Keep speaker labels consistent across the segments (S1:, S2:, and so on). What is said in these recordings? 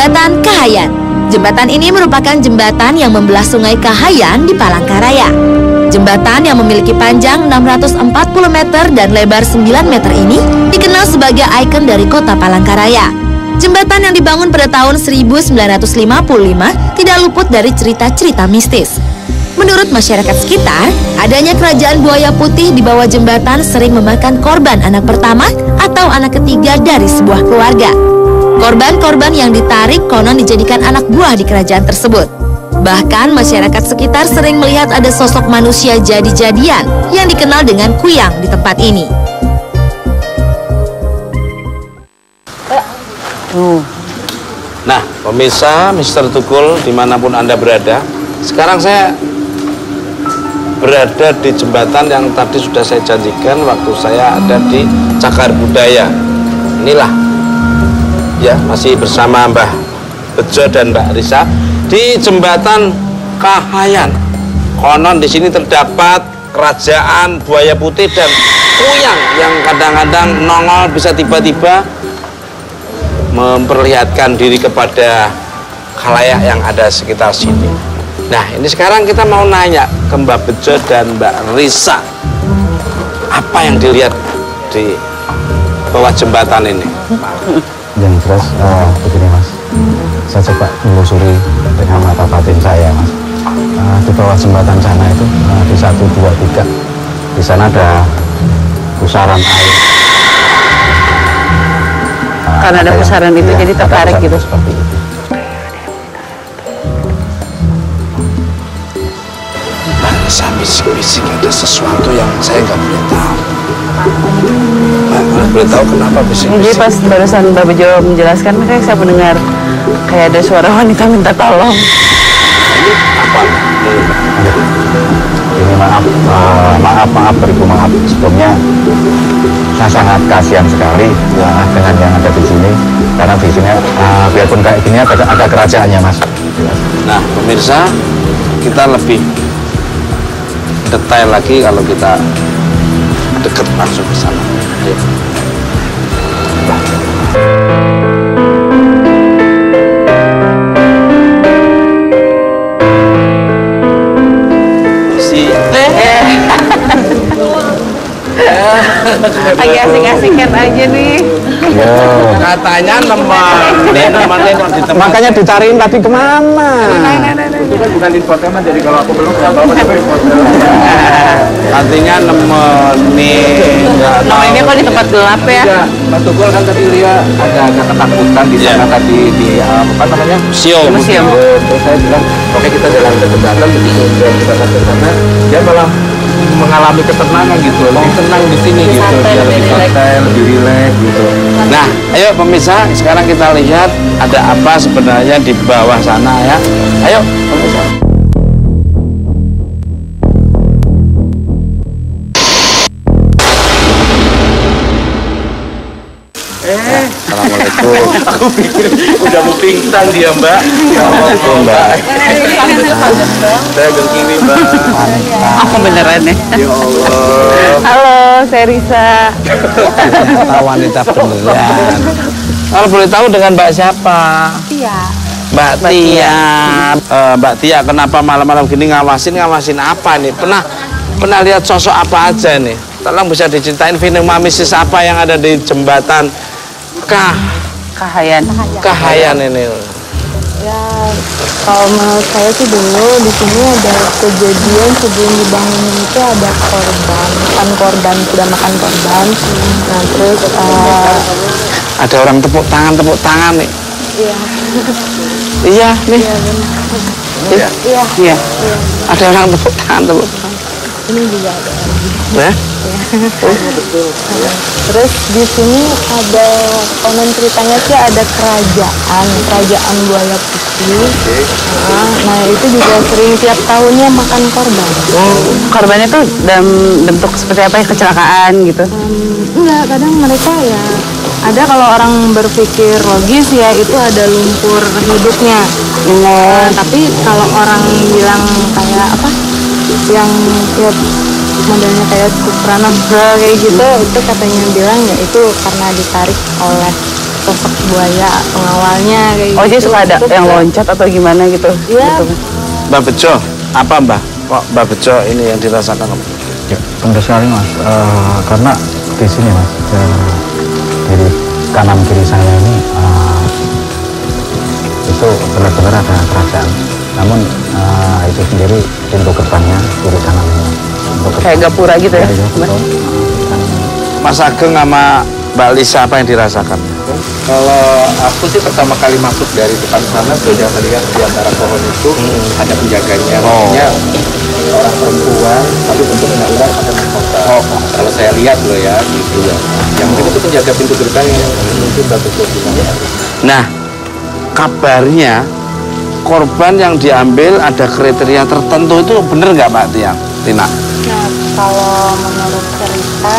S1: Jembatan Kahayan. Jembatan ini merupakan jembatan yang membelah Sungai Kahayan di Palangkaraya. Jembatan yang memiliki panjang 640 meter dan lebar 9 meter ini dikenal sebagai ikon dari kota Palangkaraya. Jembatan yang dibangun pada tahun 1955 tidak luput dari cerita-cerita mistis. Menurut masyarakat sekitar, adanya kerajaan buaya putih di bawah jembatan sering memakan korban anak pertama atau anak ketiga dari sebuah keluarga. Korban-korban yang ditarik konon dijadikan anak buah di kerajaan tersebut. Bahkan masyarakat sekitar sering melihat ada sosok manusia jadi-jadian yang dikenal dengan kuyang di tempat ini.
S2: Nah, pemirsa Mr. Tukul dimanapun Anda berada, sekarang saya berada di jembatan yang tadi sudah saya janjikan waktu saya ada di Cagar Budaya. Inilah, ya, masih bersama Mbah Bejo dan Mbak Risa di jembatan Kahayan. Konon di sini terdapat kerajaan buaya putih dan kuyang yang kadang-kadang nongol bisa tiba-tiba memperlihatkan diri kepada khalayak yang ada sekitar sini. Nah, ini sekarang kita mau nanya ke Mbak Bejo dan Mbak Risa, apa yang dilihat di bawah jembatan ini?
S3: Yang jelas begini Mas, saya coba menelusuri dengan mata batin saya Mas. Di bawah jembatan sana itu di 1, 2, 3 di sana ada pusaran air.
S4: Karena ada pusaran itu, jadi tertarik gitu.
S3: Seperti itu.
S2: Saya bisik-bisik ada sesuatu yang saya nggak boleh tahu. Mbak boleh tahu kenapa bisik-bisik?
S4: Jadi pas barusan Mbak Bejo menjelaskan, makanya saya mendengar kayak ada suara wanita minta tolong.
S2: Ini apa?
S3: Ini maaf beribu maaf sebelumnya. Saya sangat kasihan sekali dengan yang ada di sini, karena di sini biarpun kayak gini ada kerajaannya Mas.
S2: Nah, pemirsa, kita lebih detail lagi kalau kita deket langsung ke sana. Ayo.
S4: Lagi asik-asikan aja nih.
S2: Katanya nemenin kok di tempat.
S3: Makanya dicariin tadi kemana?
S2: Itu kan bukan infotainment, jadi kalau aku belum nggak tahu apa infotainment. Artinya nemenin.
S4: Namanya kok di tempat gelap ya?
S5: Ya, Mas Tukul kan tadi lihat ada ketakutan di sana tadi di apa namanya?
S2: Museum.
S5: Terus saya bilang, oke kita jalan ke jembatan, begitu kita sampai sana, dia malah mengalami ketenangan gitu, lebih tenang di sini gitu, dia lebih santai, lebih rileks gitu.
S2: Nah, ayo pemirsa, sekarang kita lihat ada apa sebenarnya di bawah sana ya. Ayo pemirsa. Assalamualaikum.
S5: Aku pikir udah mau pingsan dia Mbak.
S2: Assalamualaikum Mbak.
S5: Saya begini Mbak.
S4: Aku beneran ya.
S5: Ya Allah.
S4: Halo, saya Risa.
S2: Wanita beneran. Kalau boleh tahu dengan Mbak siapa?
S4: Iya.
S2: Mbak Tia. Mbak Tia, kenapa malam-malam gini ngawasin apa nih? Pernah lihat sosok apa aja nih? Tolong bisa diceritain fenomena mistis apa yang ada di jembatan
S4: Kahayan.
S2: Kahayan ini.
S6: Ya, kalau menurut saya sih dulu di sini ada kejadian sebelum dibangunin itu ada korban, sudah makan korban. Nah terus
S2: Ada orang tepuk tangan nih.
S6: iya,
S2: Iya nih.
S6: iya benar.
S2: Iya.
S4: Iya.
S2: Ada orang tepuk tangan.
S6: Ini juga ada.
S2: Ya?
S6: Terus di sini ada konon ceritanya sih ada kerajaan buaya putih. Nah itu juga sering tiap tahunnya makan korban.
S4: Korbannya tuh dalam bentuk seperti apa ya, kecelakaan gitu?
S6: Enggak, kadang mereka ya ada, kalau orang berpikir logis ya itu ada lumpur hidupnya. Tapi kalau orang bilang kayak apa, yang ya, modelnya kayak supranatural kayak gitu, itu katanya bilang ya itu karena ditarik oleh sosok buaya pengawalnya kayak
S4: Oh,
S6: gitu.
S4: jadi suka ada
S6: Itu
S4: yang
S6: juga-
S4: loncat atau gimana gitu?
S6: Iya.
S4: Gitu.
S2: Mbak Bejo, apa Mbah? Kok Mbak Bejo ini yang dirasakan?
S3: Ya, tentu sekali mas. Karena di sini mas, di kanan kiri saya ini itu benar-benar ada kerajaan. Namun itu sendiri pintu gerbangnya kiri kanan ini. Pintu gerbang.
S4: Kayak gapura gitu ya?
S3: Iya, betul.
S2: Mas Ageng sama Mbak Lisa apa yang dirasakan?
S5: Kalau aku sih pertama kali masuk dari depan sana sudah melihat di antara pohon itu ada penjaganya, maksudnya orang perempuan tapi bentuknya ular pada mahkota. Kalau saya lihat loh ya gitu ya. Yang mungkin itu penjaga pintu gerbang yang mungkin bagus bilang.
S2: Nah, kabarnya korban yang diambil ada kriteria tertentu itu bener nggak Mbak Tina?
S6: Nah, kalau menurut cerita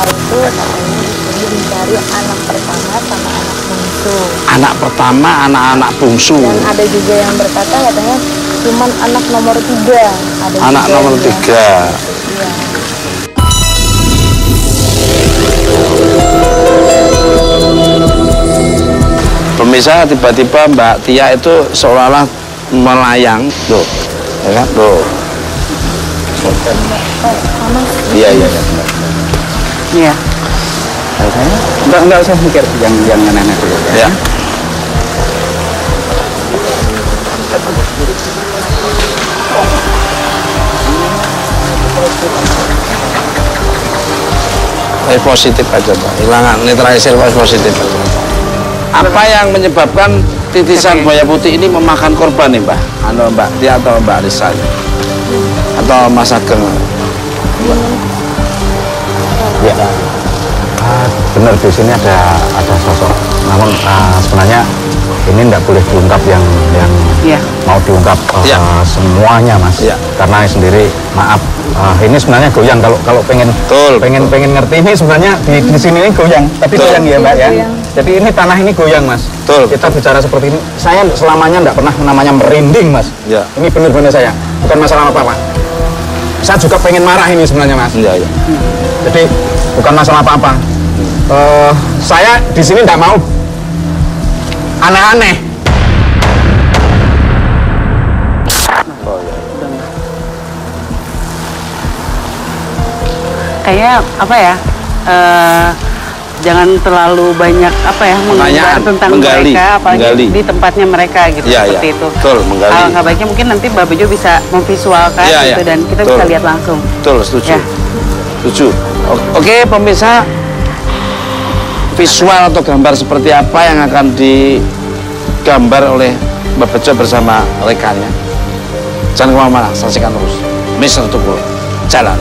S6: itu katanya di sini mencari anak pertama sama anak bungsu.
S2: Anak pertama, anak-anak bungsu.
S6: Dan ada juga yang berkata katanya cuman anak nomor 3. Ada
S2: Anak
S6: juga
S2: nomor
S6: yang
S2: 3.
S6: Iya.
S2: Pemirsa, tiba-tiba Mbak Tia itu seolah-olah melayang, tuh, ya kan, tuh. Iya.
S4: Iya.
S3: Enggak usah mikir yang aneh-aneh dulu.
S2: Ya. Positif aja Pak, hilangan netralisir positif aja. Apa yang menyebabkan titisan buaya putih ini memakan korban nih Mbak? Anu Mbak Tia atau Mbak Lisa? Atau Mas Ageng?
S3: Ya, benar di sini ada sosok. Namun sebenarnya ini tidak boleh diungkap yang
S4: Iya.
S3: mau diungkap
S2: Ya.
S3: semuanya mas.
S2: Ya.
S3: Karena sendiri maaf ini sebenarnya goyang kalau pengen
S2: Betul,
S3: pengen ngerti ini sebenarnya di sini ini goyang tapi
S2: Betul.
S3: goyang ya mbak ya.
S6: Goyang.
S3: Jadi ini tanah ini goyang mas.
S2: Betul.
S3: Kita bicara seperti ini. Saya selamanya tidak pernah namanya merinding mas.
S2: Ya.
S3: Ini benar-benar saya bukan masalah apa-apa. Saya juga pengen marah ini sebenarnya mas.
S2: Iya, iya.
S3: Jadi bukan masalah apa-apa. Saya di sini tidak mau aneh-aneh.
S4: Kayaknya apa ya? Jangan terlalu banyak apa ya mengumbar
S2: Pertanyaan,
S4: tentang
S2: menggali,
S4: mereka, apalagi
S2: menggali.
S4: di tempatnya mereka gitu
S2: Iya,
S4: seperti
S2: iya.
S4: itu.
S2: Betul, menggali.
S4: Alangkah baiknya mungkin nanti Mbak Bejo bisa memvisualkan
S2: Iya,
S4: gitu
S2: iya.
S4: dan kita
S2: Betul.
S4: bisa lihat langsung.
S2: Betul, setuju.
S4: Ya.
S2: Setuju. Oke, pemirsa, visual atau gambar seperti apa yang akan digambar oleh Mbak Bejo bersama rekannya? Jangan kemana-mana, saksikan terus. Mr. Tukul, jalan.